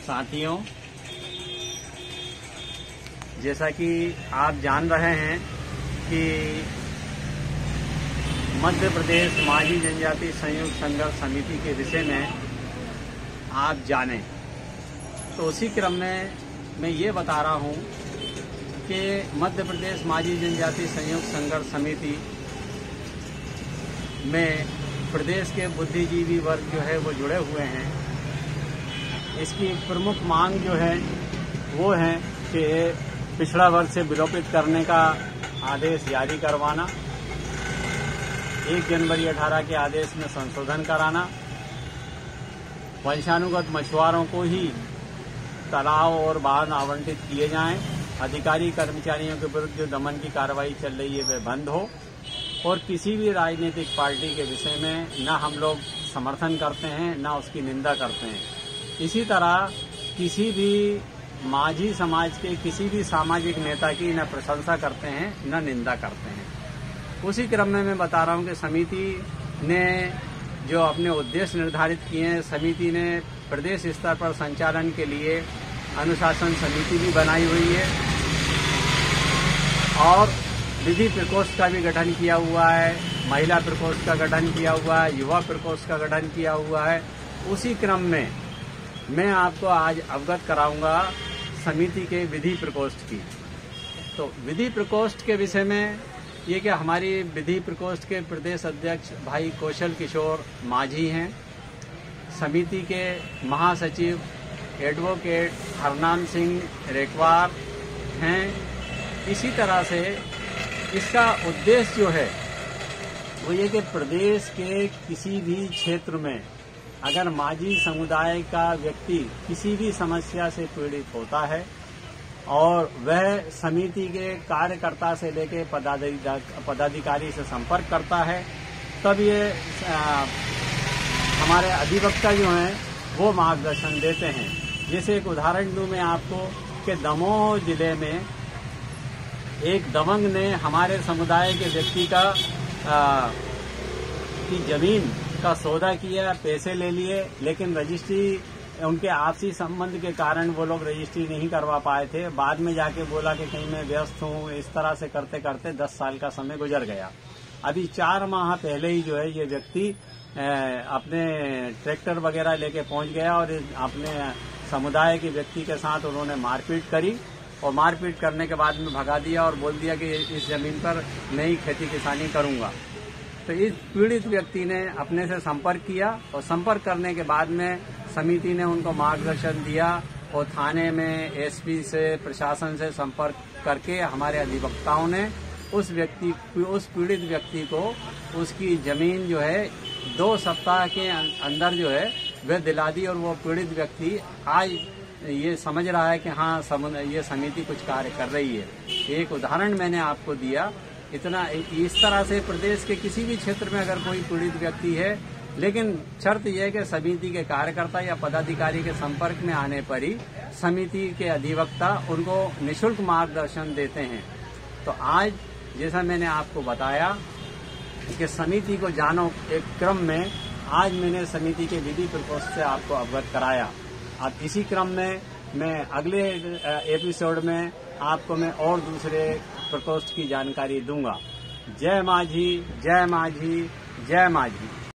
साथियों, जैसा कि आप जान रहे हैं कि मध्य प्रदेश माझी जनजाति संयुक्त संघर्ष समिति के विषय में आप जानें, तो उसी क्रम में मैं ये बता रहा हूँ कि मध्य प्रदेश माझी जनजाति संयुक्त संघर्ष समिति में प्रदेश के बुद्धिजीवी वर्ग जो है वो जुड़े हुए हैं। इसकी प्रमुख मांग जो है वो है कि पिछड़ा वर्ग से विलोपित करने का आदेश जारी करवाना, 1 जनवरी 18 के आदेश में संशोधन कराना, वंशानुगत मछुआरों को ही तालाब और बांध आवंटित किए जाएं, अधिकारी कर्मचारियों के विरुद्ध जो दमन की कार्रवाई चल रही है वह बंद हो, और किसी भी राजनीतिक पार्टी के विषय में न हम लोग समर्थन करते हैं न उसकी निंदा करते हैं। इसी तरह किसी भी माझी समाज के किसी भी सामाजिक नेता की न प्रशंसा करते हैं न निंदा करते हैं। उसी क्रम में मैं बता रहा हूं कि समिति ने जो अपने उद्देश्य निर्धारित किए हैं, समिति ने प्रदेश स्तर पर संचालन के लिए अनुशासन समिति भी बनाई हुई है और विधि प्रकोष्ठ का भी गठन किया हुआ है, महिला प्रकोष्ठ का गठन किया हुआ है, युवा प्रकोष्ठ का गठन किया हुआ है। उसी क्रम में मैं आपको आज अवगत कराऊंगा समिति के विधि प्रकोष्ठ की। तो विधि प्रकोष्ठ के विषय में ये कि हमारी विधि प्रकोष्ठ के प्रदेश अध्यक्ष भाई कौशल किशोर माझी हैं, समिति के महासचिव एडवोकेट हरनाम सिंह रेकवार हैं। इसी तरह से इसका उद्देश्य जो है वो ये कि प्रदेश के किसी भी क्षेत्र में अगर माझी समुदाय का व्यक्ति किसी भी समस्या से पीड़ित होता है और वह समिति के कार्यकर्ता से लेकर पदाधिकारी से संपर्क करता है, तब ये हमारे अधिवक्ता जो हैं वो मार्गदर्शन देते हैं। जैसे एक उदाहरण दूं मैं आपको कि दमोह जिले में एक दबंग ने हमारे समुदाय के व्यक्ति की जमीन का सौदा किया, पैसे ले लिए, लेकिन रजिस्ट्री उनके आपसी संबंध के कारण वो लोग रजिस्ट्री नहीं करवा पाए थे। बाद में जाके बोला कि कहीं मैं व्यस्त हूँ, इस तरह से करते करते 10 साल का समय गुजर गया। अभी 4 माह पहले ही जो है ये व्यक्ति अपने ट्रैक्टर वगैरह लेके पहुंच गया और अपने समुदाय के व्यक्ति के साथ उन्होंने मारपीट करी और मारपीट करने के बाद में भगा दिया और बोल दिया कि इस जमीन पर नई खेती किसानी करूंगा। तो इस पीड़ित व्यक्ति ने अपने से संपर्क किया और संपर्क करने के बाद में समिति ने उनको मार्गदर्शन दिया और थाने में एसपी से प्रशासन से संपर्क करके हमारे अधिवक्ताओं ने उस पीड़ित व्यक्ति को उसकी जमीन जो है 2 सप्ताह के अंदर जो है वह दिला दी और वो पीड़ित व्यक्ति आज ये समझ रहा है कि हाँ ये समिति कुछ कार्य कर रही है। एक उदाहरण मैंने आपको दिया। इस तरह से प्रदेश के किसी भी क्षेत्र में अगर कोई पीड़ित व्यक्ति है, लेकिन शर्त यह है कि समिति के कार्यकर्ता या पदाधिकारी के संपर्क में आने पर ही समिति के अधिवक्ता उनको निःशुल्क मार्गदर्शन देते हैं। तो आज जैसा मैंने आपको बताया कि समिति को जानो एक क्रम में आज मैंने समिति के विधि प्रकोष्ठ से आपको अवगत कराया। अब इसी क्रम में मैं अगले एपिसोड में आपको मैं और दूसरे प्रकोष्ठ की जानकारी दूंगा। जय माझी, जय माझी, जय माझी।